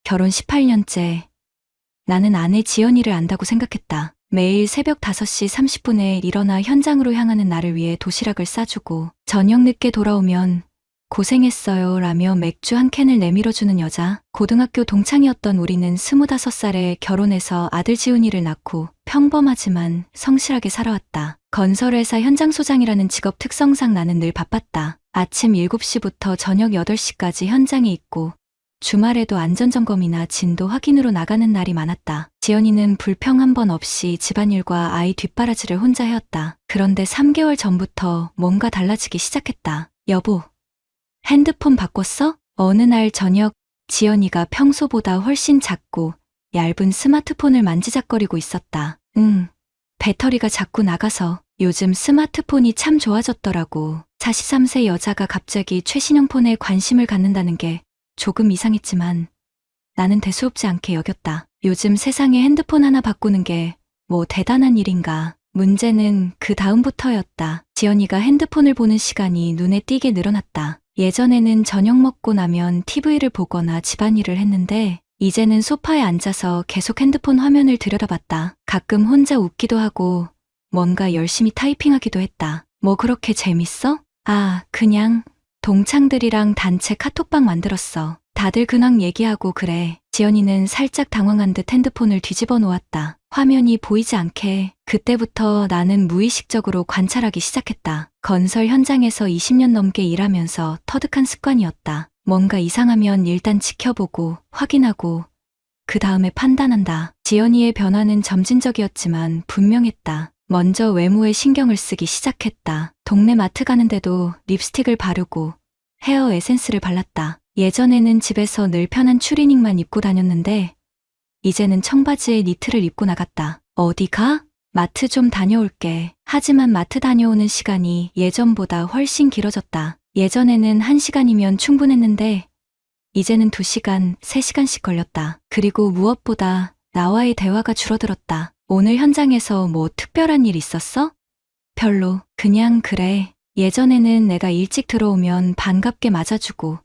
결혼 18년째. 나는 아내 지연이를 안다고 생각했다. 매일 새벽 5시 30분에 일어나 현장으로 향하는 나를 위해 도시락을 싸주고 저녁 늦게 돌아오면 고생했어요 라며 맥주 한 캔을 내밀어주는 여자. 고등학교 동창이었던 우리는 25살에 결혼해서 아들 지훈이를 낳고 평범하지만 성실하게 살아왔다. 건설회사 현장소장이라는 직업 특성상 나는 늘 바빴다. 아침 7시부터 저녁 8시까지 현장에 있고 주말에도 안전점검이나 진도 확인으로 나가는 날이 많았다. 지연이는 불평 한 번 없이 집안일과 아이 뒷바라지를 혼자 해왔다. 그런데 3개월 전부터 뭔가 달라지기 시작했다. 여보, 핸드폰 바꿨어? 어느 날 저녁 지연이가 평소보다 훨씬 작고 얇은 스마트폰을 만지작거리고 있었다. 배터리가 자꾸 나가서 요즘 스마트폰이 참 좋아졌더라고. 43세 여자가 갑자기 최신형 폰에 관심을 갖는다는 게 조금 이상했지만 나는 대수롭지 않게 여겼다. 요즘 세상에 핸드폰 하나 바꾸는 게 뭐 대단한 일인가. 문제는 그 다음부터였다. 지연이가 핸드폰을 보는 시간이 눈에 띄게 늘어났다. 예전에는 저녁 먹고 나면 TV를 보거나 집안일을 했는데 이제는 소파에 앉아서 계속 핸드폰 화면을 들여다봤다. 가끔 혼자 웃기도 하고 뭔가 열심히 타이핑하기도 했다. 뭐 그렇게 재밌어? 그냥 동창들이랑 단체 카톡방 만들었어. 다들 근황 얘기하고 그래. 지연이는 살짝 당황한 듯 핸드폰을 뒤집어 놓았다. 화면이 보이지 않게. 그때부터 나는 무의식적으로 관찰하기 시작했다. 건설 현장에서 20년 넘게 일하면서 터득한 습관이었다. 뭔가 이상하면 일단 지켜보고 확인하고 그 다음에 판단한다. 지연이의 변화는 점진적이었지만 분명했다. 먼저 외모에 신경을 쓰기 시작했다. 동네 마트 가는데도 립스틱을 바르고 헤어 에센스를 발랐다. 예전에는 집에서 늘 편한 추리닝만 입고 다녔는데 이제는 청바지에 니트를 입고 나갔다. 어디 가? 마트 좀 다녀올게. 하지만 마트 다녀오는 시간이 예전보다 훨씬 길어졌다. 예전에는 1시간이면 충분했는데 이제는 2시간, 3시간씩 걸렸다. 그리고 무엇보다 나와의 대화가 줄어들었다. 오늘 현장에서 뭐 특별한 일 있었어? 별로. 그냥 그래. 예전에는 내가 일찍 들어오면 반갑게 맞아주고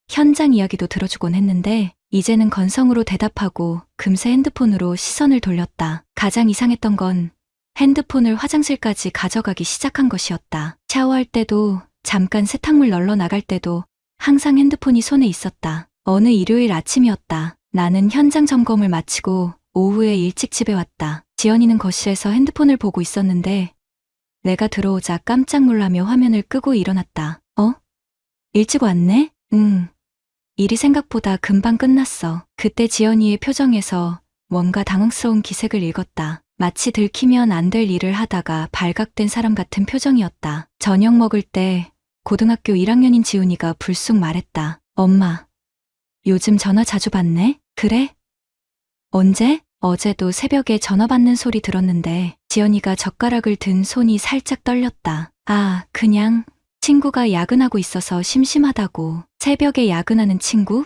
현장 이야기도 들어주곤 했는데 이제는 건성으로 대답하고 금세 핸드폰으로 시선을 돌렸다. 가장 이상했던 건 핸드폰을 화장실까지 가져가기 시작한 것이었다. 샤워할 때도 잠깐 세탁물 널러 나갈 때도 항상 핸드폰이 손에 있었다. 어느 일요일 아침이었다. 나는 현장 점검을 마치고 오후에 일찍 집에 왔다. 지연이는 거실에서 핸드폰을 보고 있었는데 내가 들어오자 깜짝 놀라며 화면을 끄고 일어났다. 일찍 왔네? 일이 생각보다 금방 끝났어. 그때 지연이의 표정에서 뭔가 당황스러운 기색을 읽었다. 마치 들키면 안 될 일을 하다가 발각된 사람 같은 표정이었다. 저녁 먹을 때 고등학교 1학년인 지훈이가 불쑥 말했다. 엄마, 요즘 전화 자주 받네? 그래? 언제? 어제도 새벽에 전화 받는 소리 들었는데 지연이가 젓가락을 든 손이 살짝 떨렸다. 그냥 친구가 야근하고 있어서 심심하다고. 새벽에 야근하는 친구?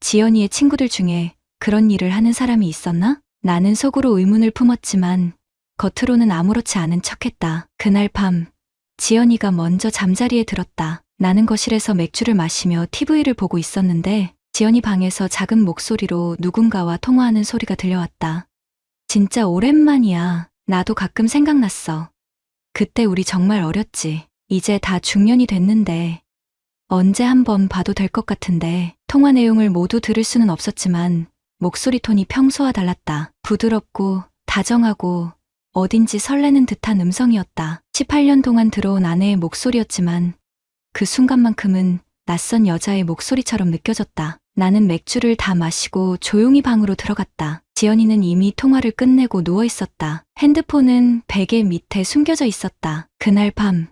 지연이의 친구들 중에 그런 일을 하는 사람이 있었나? 나는 속으로 의문을 품었지만 겉으로는 아무렇지 않은 척했다. 그날 밤 지연이가 먼저 잠자리에 들었다. 나는 거실에서 맥주를 마시며 TV를 보고 있었는데 지연이 방에서 작은 목소리로 누군가와 통화하는 소리가 들려왔다. 진짜 오랜만이야. 나도 가끔 생각났어. 그때 우리 정말 어렸지. 이제 다 중년이 됐는데 언제 한번 봐도 될 것 같은데. 통화 내용을 모두 들을 수는 없었지만 목소리 톤이 평소와 달랐다. 부드럽고 다정하고 어딘지 설레는 듯한 음성이었다. 18년 동안 들어온 아내의 목소리였지만 그 순간만큼은 낯선 여자의 목소리처럼 느껴졌다. 나는 맥주를 다 마시고 조용히 방으로 들어갔다. 지연이는 이미 통화를 끝내고 누워 있었다. 핸드폰은 베개 밑에 숨겨져 있었다. 그날 밤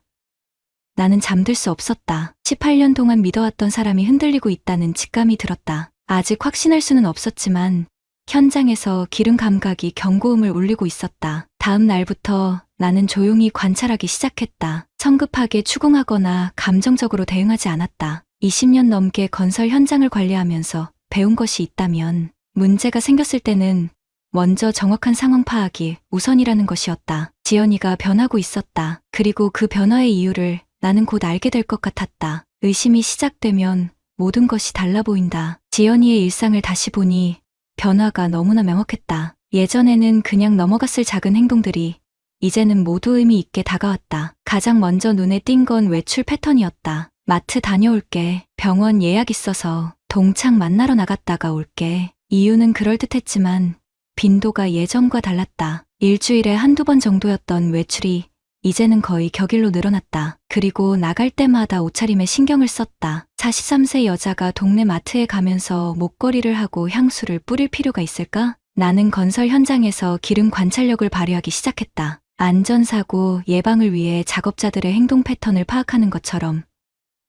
나는 잠들 수 없었다. 18년 동안 믿어왔던 사람이 흔들리고 있다는 직감이 들었다. 아직 확신할 수는 없었지만 현장에서 기름 감각이 경고음을 울리고 있었다. 다음 날부터 나는 조용히 관찰하기 시작했다. 성급하게 추궁하거나 감정적으로 대응하지 않았다. 20년 넘게 건설 현장을 관리하면서 배운 것이 있다면 문제가 생겼을 때는 먼저 정확한 상황 파악이 우선이라는 것이었다. 지연이가 변하고 있었다. 그리고 그 변화의 이유를 나는 곧 알게 될 것 같았다. 의심이 시작되면 모든 것이 달라 보인다. 지연이의 일상을 다시 보니 변화가 너무나 명확했다. 예전에는 그냥 넘어갔을 작은 행동들이 이제는 모두 의미 있게 다가왔다. 가장 먼저 눈에 띈 건 외출 패턴이었다. 마트 다녀올게. 병원 예약 있어서 동창 만나러 나갔다가 올게. 이유는 그럴듯했지만 빈도가 예전과 달랐다. 일주일에 한두 번 정도였던 외출이 이제는 거의 격일로 늘어났다. 그리고 나갈 때마다 옷차림에 신경을 썼다. 43세 여자가 동네 마트에 가면서 목걸이를 하고 향수를 뿌릴 필요가 있을까? 나는 건설 현장에서 기름 관찰력을 발휘하기 시작했다. 안전사고 예방을 위해 작업자들의 행동 패턴을 파악하는 것처럼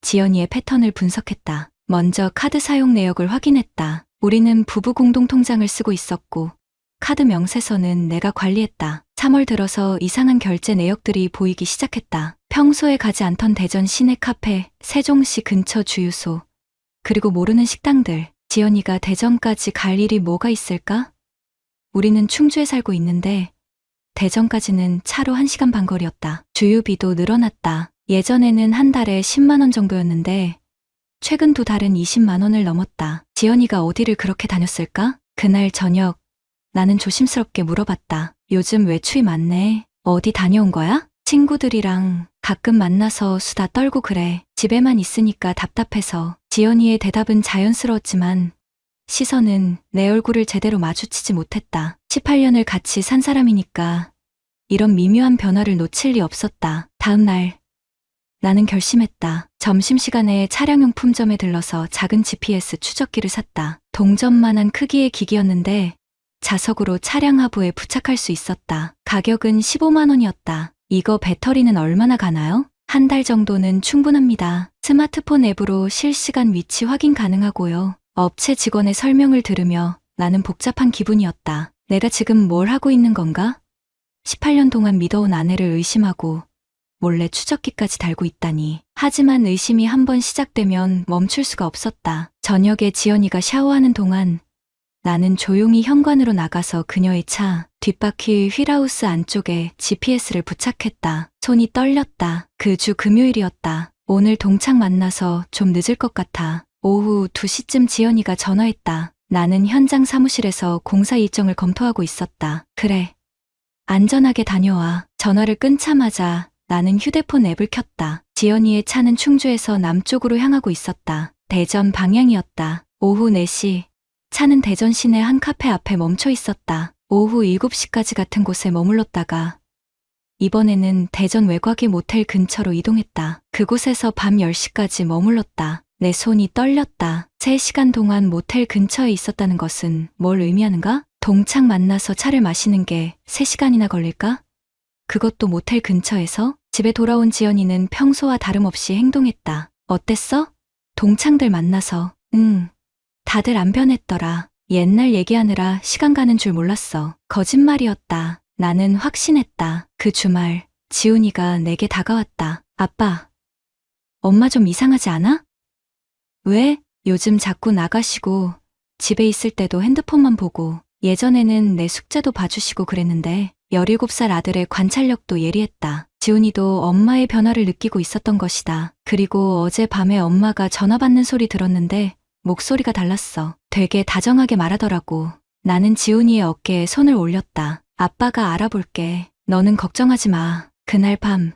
지연이의 패턴을 분석했다. 먼저 카드 사용 내역을 확인했다. 우리는 부부 공동 통장을 쓰고 있었고 카드 명세서는 내가 관리했다. 3월 들어서 이상한 결제 내역들이 보이기 시작했다. 평소에 가지 않던 대전 시내 카페, 세종시 근처 주유소, 그리고 모르는 식당들. 지연이가 대전까지 갈 일이 뭐가 있을까? 우리는 충주에 살고 있는데 대전까지는 차로 1시간 반 거리였다. 주유비도 늘어났다. 예전에는 한 달에 10만 원 정도였는데 최근 2달은 20만 원을 넘었다. 지연이가 어디를 그렇게 다녔을까? 그날 저녁 나는 조심스럽게 물어봤다. 요즘 외출이 많네. 어디 다녀온 거야? 친구들이랑 가끔 만나서 수다 떨고 그래. 집에만 있으니까 답답해서. 지연이의 대답은 자연스러웠지만 시선은 내 얼굴을 제대로 마주치지 못했다. 18년을 같이 산 사람이니까 이런 미묘한 변화를 놓칠 리 없었다. 다음 날 나는 결심했다. 점심시간에 차량용품점에 들러서 작은 GPS 추적기를 샀다. 동전만한 크기의 기기였는데 자석으로 차량 하부에 부착할 수 있었다. 가격은 15만 원이었다. 이거 배터리는 얼마나 가나요? 한 달 정도는 충분합니다. 스마트폰 앱으로 실시간 위치 확인 가능하고요. 업체 직원의 설명을 들으며 나는 복잡한 기분이었다. 내가 지금 뭘 하고 있는 건가? 18년 동안 믿어온 아내를 의심하고 몰래 추적기까지 달고 있다니. 하지만 의심이 한번 시작되면 멈출 수가 없었다. 저녁에 지연이가 샤워하는 동안 나는 조용히 현관으로 나가서 그녀의 차 뒷바퀴 휠하우스 안쪽에 GPS를 부착했다. 손이 떨렸다. 그 주 금요일이었다. 오늘 동창 만나서 좀 늦을 것 같아. 오후 2시쯤 지연이가 전화했다. 나는 현장 사무실에서 공사 일정을 검토하고 있었다. 그래. 안전하게 다녀와. 전화를 끊자마자 나는 휴대폰 앱을 켰다. 지연이의 차는 충주에서 남쪽으로 향하고 있었다. 대전 방향이었다. 오후 4시. 차는 대전 시내 한 카페 앞에 멈춰 있었다. 오후 7시까지 같은 곳에 머물렀다가 이번에는 대전 외곽의 모텔 근처로 이동했다. 그곳에서 밤 10시까지 머물렀다. 내 손이 떨렸다. 3시간 동안 모텔 근처에 있었다는 것은 뭘 의미하는가? 동창 만나서 차를 마시는 게 3시간이나 걸릴까? 그것도 모텔 근처에서? 집에 돌아온 지연이는 평소와 다름없이 행동했다. 어땠어? 동창들 만나서. 다들 안 변했더라. 옛날 얘기하느라 시간 가는 줄 몰랐어. 거짓말이었다. 나는 확신했다. 그 주말 지훈이가 내게 다가왔다. 아빠, 엄마 좀 이상하지 않아? 왜? 요즘 자꾸 나가시고 집에 있을 때도 핸드폰만 보고 예전에는 내 숙제도 봐주시고 그랬는데 17살 아들의 관찰력도 예리했다. 지훈이도 엄마의 변화를 느끼고 있었던 것이다. 그리고 어젯밤에 엄마가 전화 받는 소리 들었는데 목소리가 달랐어. 되게 다정하게 말하더라고. 나는 지훈이의 어깨에 손을 올렸다. 아빠가 알아볼게. 너는 걱정하지 마. 그날 밤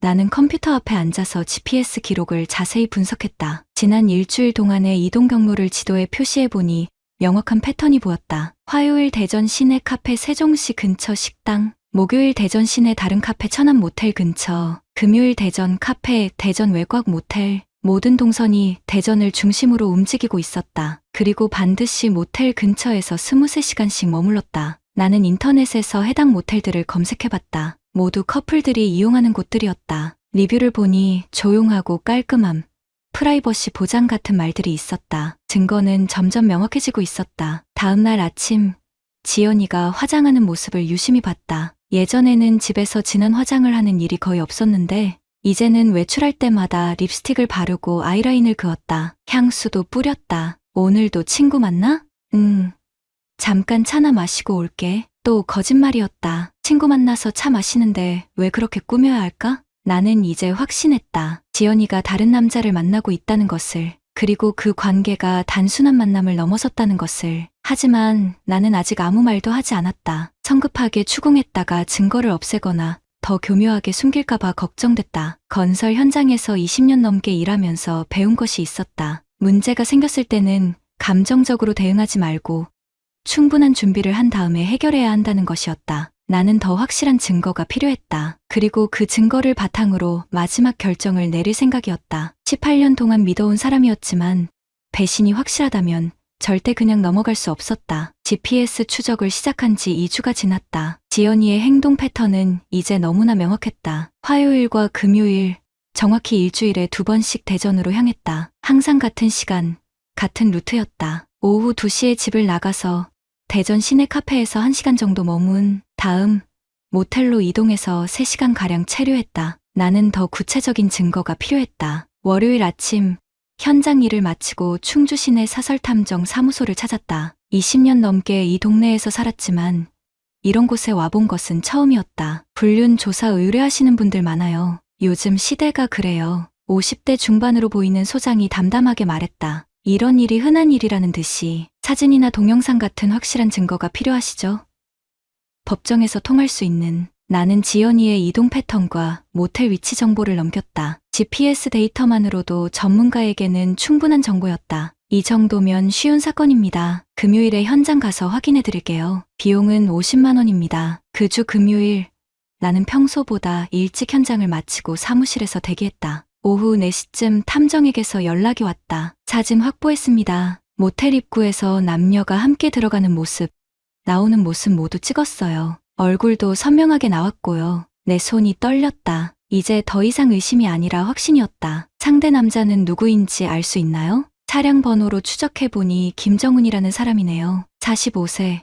나는 컴퓨터 앞에 앉아서 GPS 기록을 자세히 분석했다. 지난 일주일 동안의 이동 경로를 지도에 표시해보니 명확한 패턴이 보였다. 화요일 대전 시내 카페 세종시 근처 식당, 목요일 대전 시내 다른 카페 천안 모텔 근처, 금요일 대전 카페 대전 외곽 모텔, 모든 동선이 대전을 중심으로 움직이고 있었다. 그리고 반드시 모텔 근처에서 23시간씩 머물렀다. 나는 인터넷에서 해당 모텔들을 검색해봤다. 모두 커플들이 이용하는 곳들이었다. 리뷰를 보니 조용하고 깔끔함, 프라이버시 보장 같은 말들이 있었다. 증거는 점점 명확해지고 있었다. 다음 날 아침, 지연이가 화장하는 모습을 유심히 봤다. 예전에는 집에서 진한 화장을 하는 일이 거의 없었는데 이제는 외출할 때마다 립스틱을 바르고 아이라인을 그었다. 향수도 뿌렸다. 오늘도 친구 만나? 잠깐 차나 마시고 올게. 또 거짓말이었다. 친구 만나서 차 마시는데 왜 그렇게 꾸며야 할까? 나는 이제 확신했다. 지연이가 다른 남자를 만나고 있다는 것을. 그리고 그 관계가 단순한 만남을 넘어섰다는 것을. 하지만 나는 아직 아무 말도 하지 않았다. 성급하게 추궁했다가 증거를 없애거나 더 교묘하게 숨길까봐 걱정됐다. 건설 현장에서 20년 넘게 일하면서 배운 것이 있었다. 문제가 생겼을 때는 감정적으로 대응하지 말고 충분한 준비를 한 다음에 해결해야 한다는 것이었다. 나는 더 확실한 증거가 필요했다. 그리고 그 증거를 바탕으로 마지막 결정을 내릴 생각이었다. 18년 동안 믿어온 사람이었지만 배신이 확실하다면 절대 그냥 넘어갈 수 없었다. GPS 추적을 시작한 지 2주가 지났다. 지연이의 행동 패턴은 이제 너무나 명확했다. 화요일과 금요일, 정확히 일주일에 2번씩 대전으로 향했다. 항상 같은 시간, 같은 루트였다. 오후 2시에 집을 나가서 대전 시내 카페에서 1시간 정도 머문 다음 모텔로 이동해서 3시간가량 체류했다. 나는 더 구체적인 증거가 필요했다. 월요일 아침 현장 일을 마치고 충주 시내 사설탐정 사무소를 찾았다. 20년 넘게 이 동네에서 살았지만 이런 곳에 와본 것은 처음이었다. 불륜 조사 의뢰하시는 분들 많아요. 요즘 시대가 그래요. 50대 중반으로 보이는 소장이 담담하게 말했다. 이런 일이 흔한 일이라는 듯이. 사진이나 동영상 같은 확실한 증거가 필요하시죠? 법정에서 통할 수 있는. 나는 지연이의 이동 패턴과 모텔 위치 정보를 넘겼다. GPS 데이터만으로도 전문가에게는 충분한 정보였다. 이 정도면 쉬운 사건입니다. 금요일에 현장 가서 확인해 드릴게요. 비용은 50만 원입니다. 그 주 금요일, 나는 평소보다 일찍 현장을 마치고 사무실에서 대기했다. 오후 4시쯤 탐정에게서 연락이 왔다. 사진 확보했습니다. 모텔 입구에서 남녀가 함께 들어가는 모습, 나오는 모습 모두 찍었어요. 얼굴도 선명하게 나왔고요. 내 손이 떨렸다. 이제 더 이상 의심이 아니라 확신이었다. 상대 남자는 누구인지 알 수 있나요? 차량 번호로 추적해보니 김정훈이라는 사람이네요. 45세.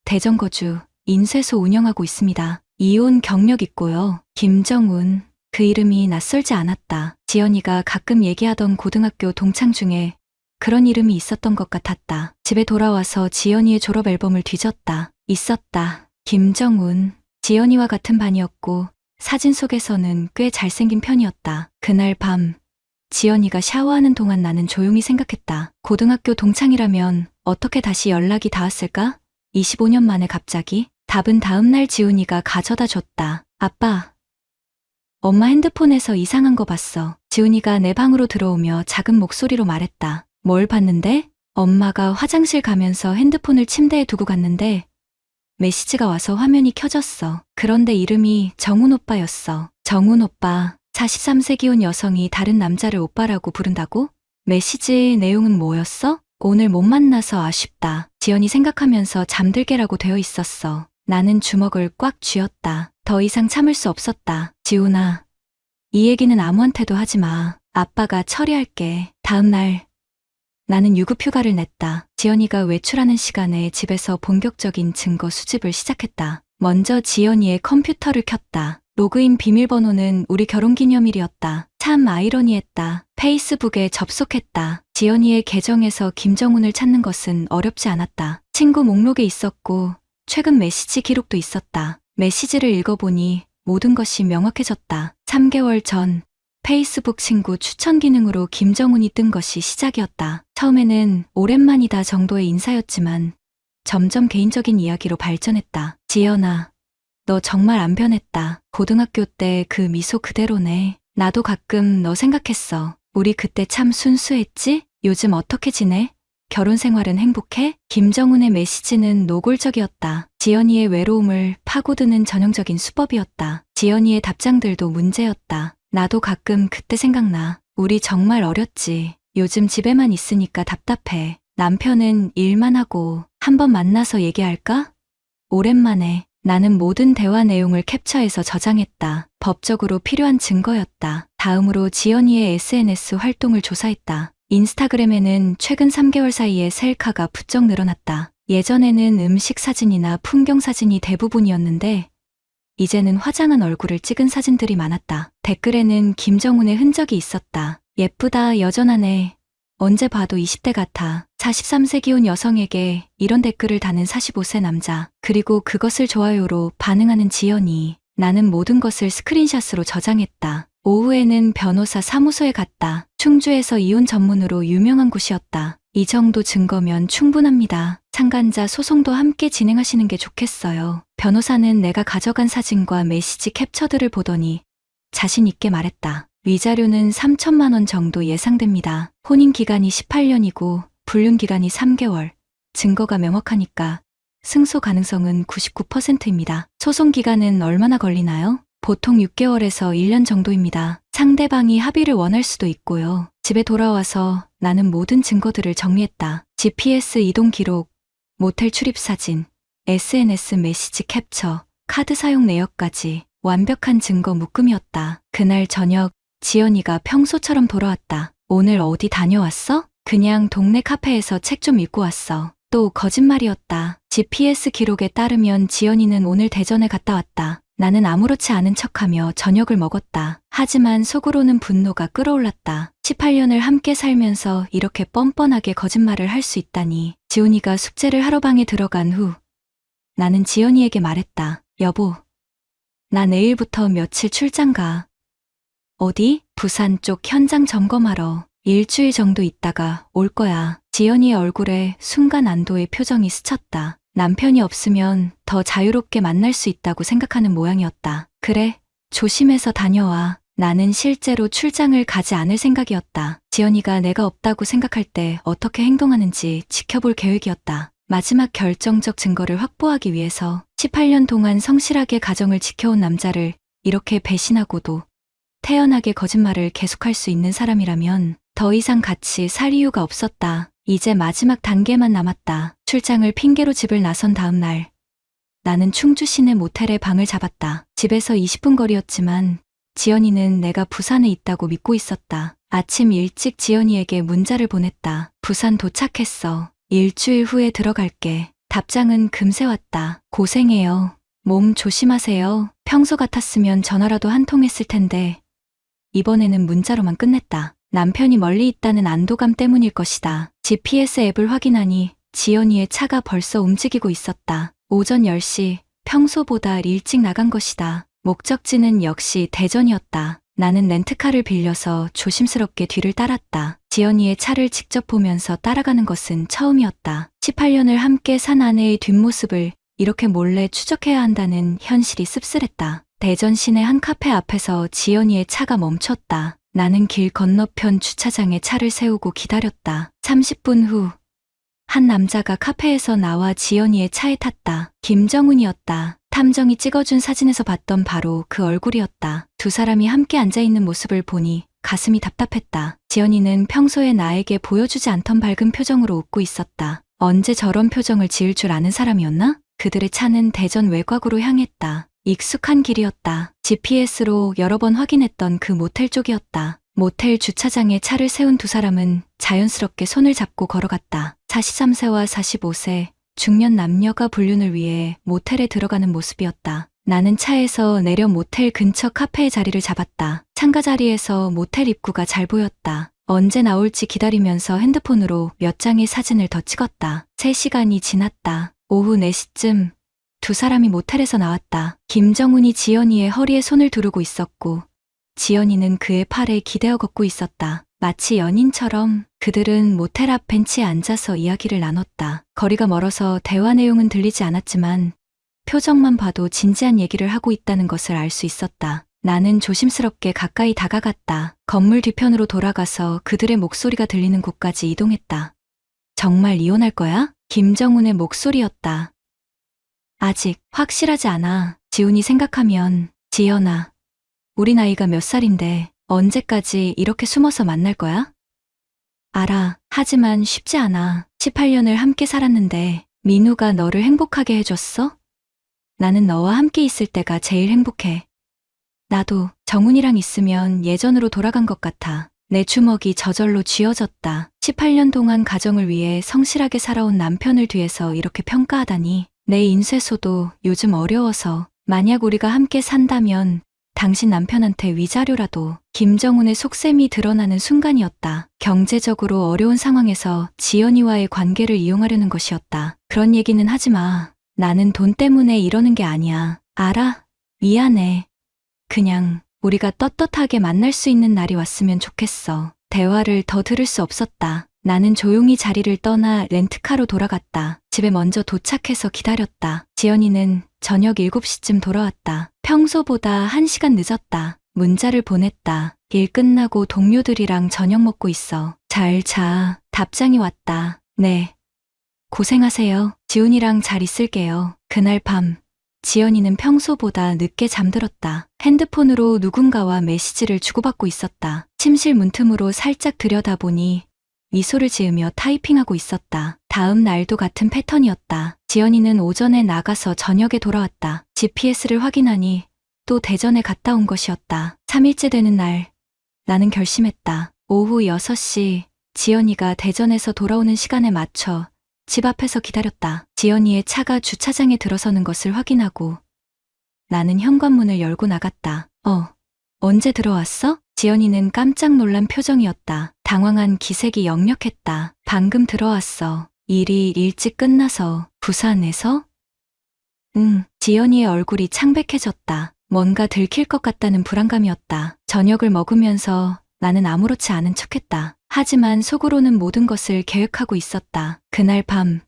대전 거주, 인쇄소 운영하고 있습니다. 이혼 경력 있고요. 김정훈. 그 이름이 낯설지 않았다. 지연이가 가끔 얘기하던 고등학교 동창 중에 그런 이름이 있었던 것 같았다. 집에 돌아와서 지연이의 졸업 앨범을 뒤졌다. 있었다. 김정훈. 지연이와 같은 반이었고 사진 속에서는 꽤 잘생긴 편이었다. 그날 밤 지연이가 샤워하는 동안 나는 조용히 생각했다. 고등학교 동창이라면 어떻게 다시 연락이 닿았을까? 25년 만에 갑자기? 답은 다음날 지훈이가 가져다 줬다. 아빠. 엄마 핸드폰에서 이상한 거 봤어. 지훈이가 내 방으로 들어오며 작은 목소리로 말했다. 뭘 봤는데? 엄마가 화장실 가면서 핸드폰을 침대에 두고 갔는데 메시지가 와서 화면이 켜졌어. 그런데 이름이 정훈 오빠였어. 정훈 오빠. 43세 기혼 여성이 다른 남자를 오빠라고 부른다고? 메시지 내용은 뭐였어? 오늘 못 만나서 아쉽다. 지연이 생각하면서 잠들게라고 되어 있었어. 나는 주먹을 꽉 쥐었다. 더 이상 참을 수 없었다. 지훈아, 이 얘기는 아무한테도 하지 마. 아빠가 처리할게. 다음 날 나는 유급휴가를 냈다. 지연이가 외출하는 시간에 집에서 본격적인 증거 수집을 시작했다. 먼저 지연이의 컴퓨터를 켰다. 로그인 비밀번호는 우리 결혼기념일이었다. 참 아이러니했다. 페이스북에 접속했다. 지연이의 계정에서 김정훈을 찾는 것은 어렵지 않았다. 친구 목록에 있었고 최근 메시지 기록도 있었다. 메시지를 읽어보니 모든 것이 명확해졌다. 3개월 전 페이스북 친구 추천 기능으로 김정훈이 뜬 것이 시작이었다. 처음에는 오랜만이다 정도의 인사였지만 점점 개인적인 이야기로 발전했다. 지연아, 너 정말 안 변했다. 고등학교 때 그 미소 그대로네. 나도 가끔 너 생각했어. 우리 그때 참 순수했지? 요즘 어떻게 지내? 결혼 생활은 행복해? 김정훈의 메시지는 노골적이었다. 지연이의 외로움을 파고드는 전형적인 수법이었다. 지연이의 답장들도 문제였다. 나도 가끔 그때 생각나. 우리 정말 어렸지. 요즘 집에만 있으니까 답답해. 남편은 일만 하고 한번 만나서 얘기할까? 오랜만에. 나는 모든 대화 내용을 캡처해서 저장했다. 법적으로 필요한 증거였다. 다음으로 지연이의 SNS 활동을 조사했다. 인스타그램에는 최근 3개월 사이에 셀카가 부쩍 늘어났다. 예전에는 음식 사진이나 풍경 사진이 대부분이었는데 이제는 화장한 얼굴을 찍은 사진들이 많았다. 댓글에는 김정훈의 흔적이 있었다. 예쁘다, 여전하네. 언제 봐도 20대 같아. 43세 기혼 여성에게 이런 댓글을 다는 45세 남자. 그리고 그것을 좋아요로 반응하는 지연이. 나는 모든 것을 스크린샷으로 저장했다. 오후에는 변호사 사무소에 갔다. 충주에서 이혼 전문으로 유명한 곳이었다. 이 정도 증거면 충분합니다. 참관자 소송도 함께 진행하시는 게 좋겠어요. 변호사는 내가 가져간 사진과 메시지 캡처들을 보더니 자신 있게 말했다. 위자료는 3천만 원 정도 예상됩니다. 혼인 기간이 18년이고 불륜 기간이 3개월. 증거가 명확하니까 승소 가능성은 99%입니다. 소송 기간은 얼마나 걸리나요? 보통 6개월에서 1년 정도입니다. 상대방이 합의를 원할 수도 있고요. 집에 돌아와서 나는 모든 증거들을 정리했다. GPS 이동 기록, 모텔 출입 사진, SNS 메시지 캡처, 카드 사용 내역까지 완벽한 증거 묶음이었다. 그날 저녁 지연이가 평소처럼 돌아왔다. 오늘 어디 다녀왔어? 그냥 동네 카페에서 책 좀 읽고 왔어. 또 거짓말이었다. GPS 기록에 따르면 지연이는 오늘 대전에 갔다 왔다. 나는 아무렇지 않은 척하며 저녁을 먹었다. 하지만 속으로는 분노가 끓어올랐다. 18년을 함께 살면서 이렇게 뻔뻔하게 거짓말을 할 수 있다니. 지훈이가 숙제를 하러 방에 들어간 후 나는 지연이에게 말했다. 여보, 나 내일부터 며칠 출장 가. 어디? 부산 쪽 현장 점검하러. 일주일 정도 있다가 올 거야. 지연이의 얼굴에 순간 안도의 표정이 스쳤다. 남편이 없으면 더 자유롭게 만날 수 있다고 생각하는 모양이었다. 그래, 조심해서 다녀와. 나는 실제로 출장을 가지 않을 생각이었다. 지연이가 내가 없다고 생각할 때 어떻게 행동하는지 지켜볼 계획이었다. 마지막 결정적 증거를 확보하기 위해서 18년 동안 성실하게 가정을 지켜온 남자를 이렇게 배신하고도 태연하게 거짓말을 계속할 수 있는 사람이라면 더 이상 같이 살 이유가 없었다. 이제 마지막 단계만 남았다. 출장을 핑계로 집을 나선 다음 날 나는 충주 시내 모텔에 방을 잡았다. 집에서 20분 거리였지만 지연이는 내가 부산에 있다고 믿고 있었다. 아침 일찍 지연이에게 문자를 보냈다. 부산 도착했어. 일주일 후에 들어갈게. 답장은 금세 왔다. 고생해요. 몸 조심하세요. 평소 같았으면 전화라도 한 통 했을 텐데 이번에는 문자로만 끝냈다. 남편이 멀리 있다는 안도감 때문일 것이다. GPS 앱을 확인하니 지연이의 차가 벌써 움직이고 있었다. 오전 10시, 평소보다 일찍 나간 것이다. 목적지는 역시 대전이었다. 나는 렌트카를 빌려서 조심스럽게 뒤를 따랐다. 지연이의 차를 직접 보면서 따라가는 것은 처음이었다. 18년을 함께 산 아내의 뒷모습을 이렇게 몰래 추적해야 한다는 현실이 씁쓸했다. 대전 시내 한 카페 앞에서 지연이의 차가 멈췄다. 나는 길 건너편 주차장에 차를 세우고 기다렸다. 30분 후, 한 남자가 카페에서 나와 지연이의 차에 탔다. 김정훈이었다. 탐정이 찍어준 사진에서 봤던 바로 그 얼굴이었다. 두 사람이 함께 앉아있는 모습을 보니 가슴이 답답했다. 지연이는 평소에 나에게 보여주지 않던 밝은 표정으로 웃고 있었다. 언제 저런 표정을 지을 줄 아는 사람이었나? 그들의 차는 대전 외곽으로 향했다. 익숙한 길이었다. GPS로 여러 번 확인했던 그 모텔 쪽이었다. 모텔 주차장에 차를 세운 두 사람은 자연스럽게 손을 잡고 걸어갔다. 43세와 45세 중년 남녀가 불륜을 위해 모텔에 들어가는 모습이었다. 나는 차에서 내려 모텔 근처 카페에 자리를 잡았다. 창가 자리에서 모텔 입구가 잘 보였다. 언제 나올지 기다리면서 핸드폰으로 몇 장의 사진을 더 찍었다. 3시간이 지났다. 오후 4시쯤 두 사람이 모텔에서 나왔다. 김정훈이 지연이의 허리에 손을 두르고 있었고 지연이는 그의 팔에 기대어 걷고 있었다. 마치 연인처럼 그들은 모텔 앞 벤치에 앉아서 이야기를 나눴다. 거리가 멀어서 대화 내용은 들리지 않았지만 표정만 봐도 진지한 얘기를 하고 있다는 것을 알 수 있었다. 나는 조심스럽게 가까이 다가갔다. 건물 뒤편으로 돌아가서 그들의 목소리가 들리는 곳까지 이동했다. 정말 이혼할 거야? 김정훈의 목소리였다. 아직 확실하지 않아. 지훈이 생각하면. 지연아, 우리 나이가 몇 살인데 언제까지 이렇게 숨어서 만날 거야? 알아. 하지만 쉽지 않아. 18년을 함께 살았는데 민우가 너를 행복하게 해줬어? 나는 너와 함께 있을 때가 제일 행복해. 나도 정훈이랑 있으면 예전으로 돌아간 것 같아. 내 주먹이 저절로 쥐어졌다. 18년 동안 가정을 위해 성실하게 살아온 남편을 뒤에서 이렇게 평가하다니. 내 인쇄소도 요즘 어려워서 만약 우리가 함께 산다면 당신 남편한테 위자료라도. 김정훈의 속셈이 드러나는 순간이었다. 경제적으로 어려운 상황에서 지연이와의 관계를 이용하려는 것이었다. 그런 얘기는 하지 마. 나는 돈 때문에 이러는 게 아니야. 알아? 미안해. 그냥 우리가 떳떳하게 만날 수 있는 날이 왔으면 좋겠어. 대화를 더 들을 수 없었다. 나는 조용히 자리를 떠나 렌트카로 돌아갔다. 집에 먼저 도착해서 기다렸다. 지연이는 저녁 7시쯤 돌아왔다. 평소보다 1시간 늦었다. 문자를 보냈다. 일 끝나고 동료들이랑 저녁 먹고 있어. 잘 자. 답장이 왔다. 네. 고생하세요. 지훈이랑 잘 있을게요. 그날 밤 지연이는 평소보다 늦게 잠들었다. 핸드폰으로 누군가와 메시지를 주고받고 있었다. 침실 문틈으로 살짝 들여다보니 미소를 지으며 타이핑하고 있었다. 다음 날도 같은 패턴이었다. 지연이는 오전에 나가서 저녁에 돌아왔다. GPS를 확인하니 또 대전에 갔다 온 것이었다. 3일째 되는 날 나는 결심했다. 오후 6시 지연이가 대전에서 돌아오는 시간에 맞춰 집 앞에서 기다렸다. 지연이의 차가 주차장에 들어서는 것을 확인하고 나는 현관문을 열고 나갔다. 언제 들어왔어? 지연이는 깜짝 놀란 표정이었다. 당황한 기색이 역력했다. 방금 들어왔어. 일이 일찍 끝나서. 부산에서? 응. 지연이의 얼굴이 창백해졌다. 뭔가 들킬 것 같다는 불안감이었다. 저녁을 먹으면서 나는 아무렇지 않은 척했다. 하지만 속으로는 모든 것을 계획하고 있었다. 그날 밤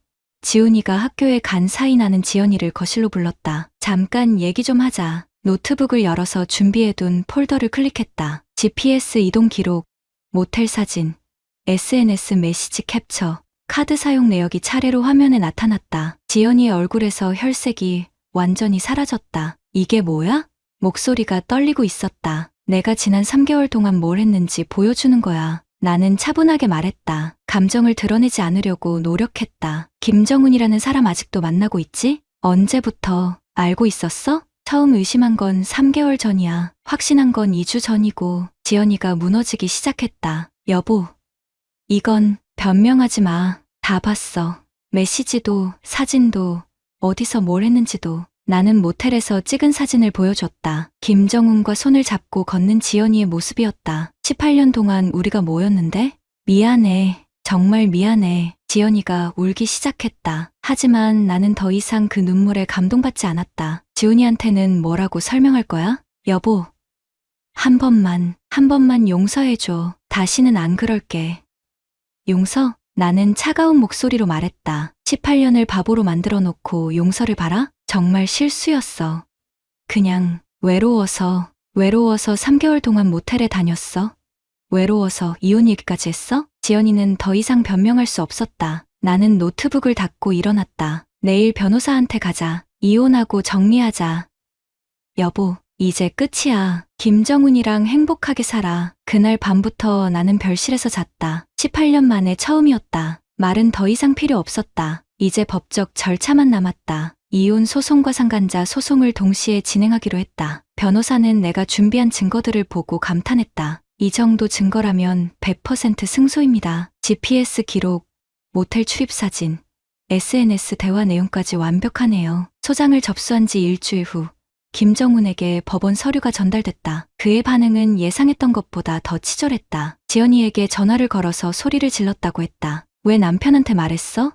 지훈이가 학교에 간 사이 나는 지연이를 거실로 불렀다. 잠깐 얘기 좀 하자. 노트북을 열어서 준비해둔 폴더를 클릭했다. GPS 이동 기록, 모텔 사진, SNS 메시지 캡처, 카드 사용 내역이 차례로 화면에 나타났다. 지연이의 얼굴에서 혈색이 완전히 사라졌다. 이게 뭐야? 목소리가 떨리고 있었다. 내가 지난 3개월 동안 뭘 했는지 보여주는 거야. 나는 차분하게 말했다. 감정을 드러내지 않으려고 노력했다. 김정훈이라는 사람 아직도 만나고 있지? 언제부터 알고 있었어? 처음 의심한 건 3개월 전이야. 확신한 건 2주 전이고. 지연이가 무너지기 시작했다. 여보, 이건 변명하지 마. 다 봤어. 메시지도 사진도 어디서 뭘 했는지도. 나는 모텔에서 찍은 사진을 보여줬다. 김정훈과 손을 잡고 걷는 지연이의 모습이었다. 18년 동안 우리가 뭐였는데? 미안해. 정말 미안해. 지연이가 울기 시작했다. 하지만 나는 더 이상 그 눈물에 감동받지 않았다. 지훈이한테는 뭐라고 설명할 거야? 여보, 한 번만 용서해줘. 다시는 안 그럴게. 용서? 나는 차가운 목소리로 말했다. 18년을 바보로 만들어 놓고 용서를 바라? 정말 실수였어. 그냥 외로워서 3개월 동안 모텔에 다녔어. 외로워서 이혼 얘기까지 했어? 지연이는 더 이상 변명할 수 없었다. 나는 노트북을 닫고 일어났다. 내일 변호사한테 가자. 이혼하고 정리하자. 여보, 이제 끝이야. 김정훈이랑 행복하게 살아. 그날 밤부터 나는 별실에서 잤다. 18년 만에 처음이었다. 말은 더 이상 필요 없었다. 이제 법적 절차만 남았다. 이혼 소송과 상간자 소송을 동시에 진행하기로 했다. 변호사는 내가 준비한 증거들을 보고 감탄했다. 이 정도 증거라면 100% 승소입니다. GPS 기록, 모텔 출입 사진, SNS 대화 내용까지 완벽하네요. 소장을 접수한 지 일주일 후 김정훈에게 법원 서류가 전달됐다. 그의 반응은 예상했던 것보다 더 치졸했다. 지연이에게 전화를 걸어서 소리를 질렀다고 했다. 왜 남편한테 말했어?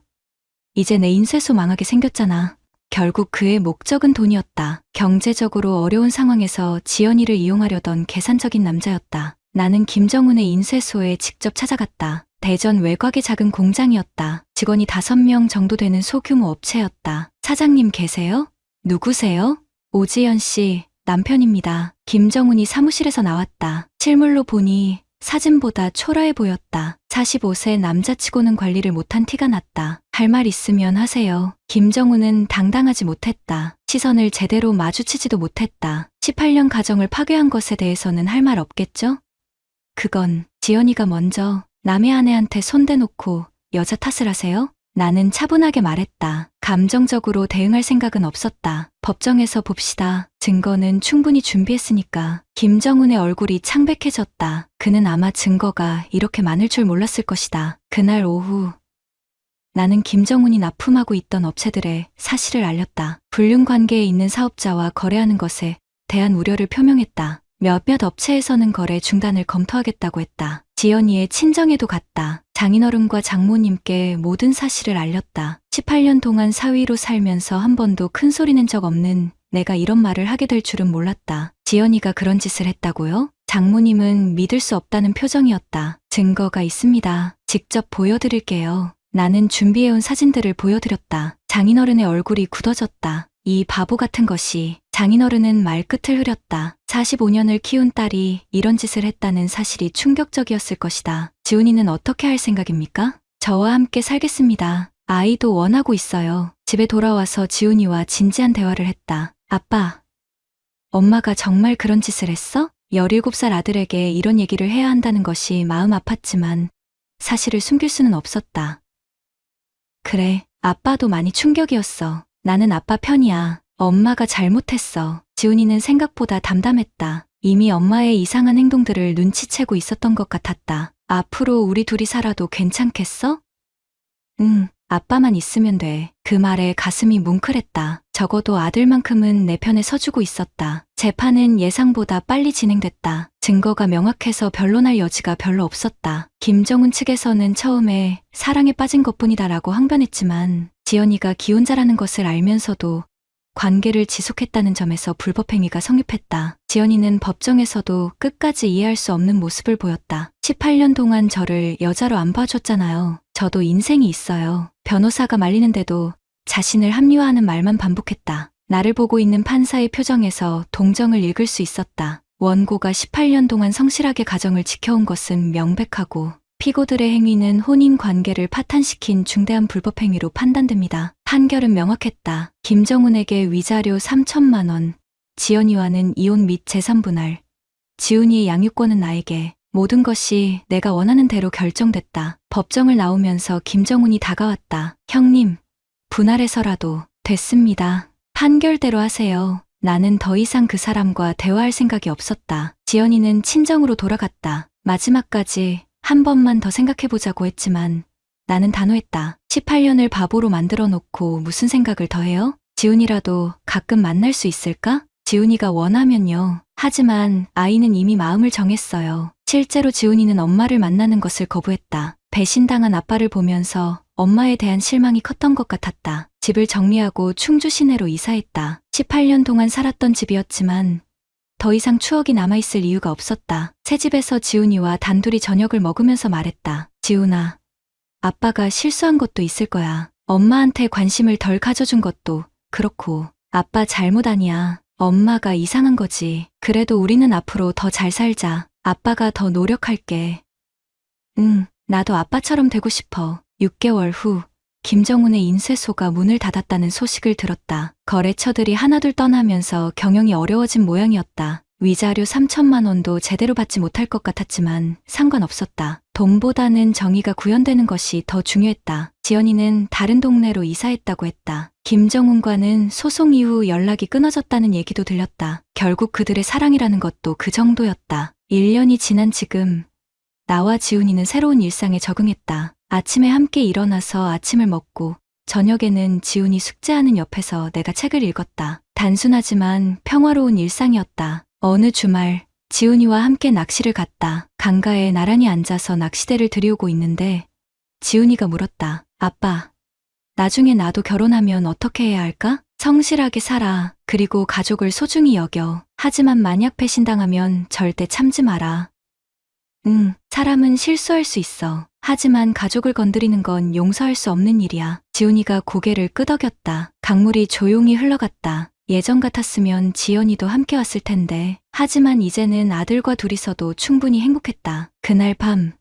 이제 내 인쇄소 망하게 생겼잖아. 결국 그의 목적은 돈이었다. 경제적으로 어려운 상황에서 지연이를 이용하려던 계산적인 남자였다. 나는 김정훈의 인쇄소에 직접 찾아갔다. 대전 외곽의 작은 공장이었다. 직원이 5명 정도 되는 소규모 업체였다. 사장님 계세요? 누구세요? 오지연 씨, 남편입니다. 김정훈이 사무실에서 나왔다. 실물로 보니 사진보다 초라해 보였다. 45세 남자치고는 관리를 못한 티가 났다. 할 말 있으면 하세요. 김정훈은 당당하지 못했다. 시선을 제대로 마주치지도 못했다. 18년 가정을 파괴한 것에 대해서는 할 말 없겠죠? 그건 지연이가 먼저 남의 아내한테 손대놓고 여자 탓을 하세요? 나는 차분하게 말했다. 감정적으로 대응할 생각은 없었다. 법정에서 봅시다. 증거는 충분히 준비했으니까. 김정훈의 얼굴이 창백해졌다. 그는 아마 증거가 이렇게 많을 줄 몰랐을 것이다. 그날 오후 나는 김정훈이 납품하고 있던 업체들의 사실을 알렸다. 불륜 관계에 있는 사업자와 거래하는 것에 대한 우려를 표명했다. 몇몇 업체에서는 거래 중단을 검토하겠다고 했다. 지연이의 친정에도 갔다. 장인어른과 장모님께 모든 사실을 알렸다. 18년 동안 사위로 살면서 한 번도 큰 소리 낸 적 없는 내가 이런 말을 하게 될 줄은 몰랐다. 지연이가 그런 짓을 했다고요? 장모님은 믿을 수 없다는 표정이었다. 증거가 있습니다. 직접 보여드릴게요. 나는 준비해온 사진들을 보여드렸다. 장인어른의 얼굴이 굳어졌다. 이 바보 같은 것이. 장인어른은 말끝을 흐렸다. 45년을 키운 딸이 이런 짓을 했다는 사실이 충격적이었을 것이다. 지훈이는 어떻게 할 생각입니까? 저와 함께 살겠습니다. 아이도 원하고 있어요. 집에 돌아와서 지훈이와 진지한 대화를 했다. 아빠, 엄마가 정말 그런 짓을 했어? 17살 아들에게 이런 얘기를 해야 한다는 것이 마음 아팠지만 사실을 숨길 수는 없었다. 그래, 아빠도 많이 충격이었어. 나는 아빠 편이야. 엄마가 잘못했어. 지훈이는 생각보다 담담했다. 이미 엄마의 이상한 행동들을 눈치채고 있었던 것 같았다. 앞으로 우리 둘이 살아도 괜찮겠어? 응, 아빠만 있으면 돼. 그 말에 가슴이 뭉클했다. 적어도 아들만큼은 내 편에 서주고 있었다. 재판은 예상보다 빨리 진행됐다. 증거가 명확해서 변론할 여지가 별로 없었다. 김정훈 측에서는 처음에 사랑에 빠진 것뿐이다라고 항변했지만 지연이가 기혼자라는 것을 알면서도 관계를 지속했다는 점에서 불법행위가 성립했다. 지연이는 법정에서도 끝까지 이해할 수 없는 모습을 보였다. 18년 동안 저를 여자로 안 봐줬잖아요. 저도 인생이 있어요. 변호사가 말리는데도 자신을 합리화하는 말만 반복했다. 나를 보고 있는 판사의 표정에서 동정을 읽을 수 있었다. 원고가 18년 동안 성실하게 가정을 지켜온 것은 명백하고 피고들의 행위는 혼인 관계를 파탄시킨 중대한 불법 행위로 판단됩니다. 판결은 명확했다. 김정훈에게 위자료 3천만 원, 지연이와는 이혼 및 재산 분할, 지훈이의 양육권은 나에게. 모든 것이 내가 원하는 대로 결정됐다. 법정을 나오면서 김정훈이 다가왔다. 형님, 분할해서라도 됐습니다. 판결대로 하세요. 나는 더 이상 그 사람과 대화할 생각이 없었다. 지연이는 친정으로 돌아갔다. 마지막까지 한 번만 더 생각해보자고 했지만 나는 단호했다. 18년을 바보로 만들어 놓고 무슨 생각을 더 해요? 지훈이라도 가끔 만날 수 있을까? 지훈이가 원하면요. 하지만 아이는 이미 마음을 정했어요. 실제로 지훈이는 엄마를 만나는 것을 거부했다. 배신당한 아빠를 보면서 엄마에 대한 실망이 컸던 것 같았다. 집을 정리하고 충주 시내로 이사했다. 18년 동안 살았던 집이었지만 더 이상 추억이 남아있을 이유가 없었다. 새 집에서 지훈이와 단둘이 저녁을 먹으면서 말했다. 지훈아, 아빠가 실수한 것도 있을 거야. 엄마한테 관심을 덜 가져준 것도 그렇고 아빠 잘못 아니야. 엄마가 이상한 거지. 그래도 우리는 앞으로 더 잘 살자. 아빠가 더 노력할게. 응, 나도 아빠처럼 되고 싶어. 6개월 후 김정훈의 인쇄소가 문을 닫았다는 소식을 들었다. 거래처들이 하나둘 떠나면서 경영이 어려워진 모양이었다. 위자료 3천만 원도 제대로 받지 못할 것 같았지만 상관없었다. 돈보다는 정의가 구현되는 것이 더 중요했다. 지연이는 다른 동네로 이사했다고 했다. 김정훈과는 소송 이후 연락이 끊어졌다는 얘기도 들렸다. 결국 그들의 사랑이라는 것도 그 정도였다. 1년이 지난 지금 나와 지훈이는 새로운 일상에 적응했다. 아침에 함께 일어나서 아침을 먹고 저녁에는 지훈이 숙제하는 옆에서 내가 책을 읽었다. 단순하지만 평화로운 일상이었다. 어느 주말 지훈이와 함께 낚시를 갔다. 강가에 나란히 앉아서 낚시대를 들이우고 있는데 지훈이가 물었다. 아빠, 나중에 나도 결혼하면 어떻게 해야 할까? 성실하게 살아. 그리고 가족을 소중히 여겨. 하지만 만약 배신당하면 절대 참지 마라. 응, 사람은 실수할 수 있어. 하지만 가족을 건드리는 건 용서할 수 없는 일이야. 지훈이가 고개를 끄덕였다. 강물이 조용히 흘러갔다. 예전 같았으면 지연이도 함께 왔을 텐데. 하지만 이제는 아들과 둘이서도 충분히 행복했다. 그날 밤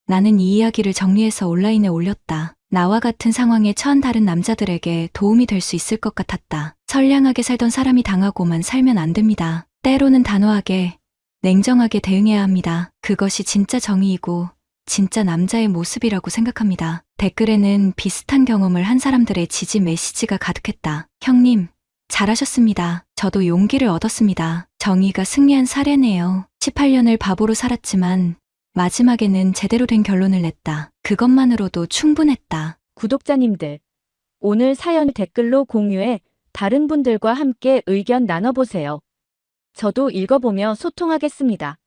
나는 이 이야기를 정리해서 온라인에 올렸다. 나와 같은 상황에 처한 다른 남자들에게 도움이 될 수 있을 것 같았다. 선량하게 살던 사람이 당하고만 살면 안 됩니다. 때로는 단호하게, 냉정하게 대응해야 합니다. 그것이 진짜 정의이고 진짜 남자의 모습이라고 생각합니다. 댓글에는 비슷한 경험을 한 사람들의 지지 메시지가 가득했다. 형님, 잘하셨습니다. 저도 용기를 얻었습니다. 정의가 승리한 사례네요. 18년을 바보로 살았지만 마지막에는 제대로 된 결론을 냈다. 그것만으로도 충분했다. 구독자님들, 오늘 사연 댓글로 공유해 다른 분들과 함께 의견 나눠보세요. 저도 읽어보며 소통하겠습니다.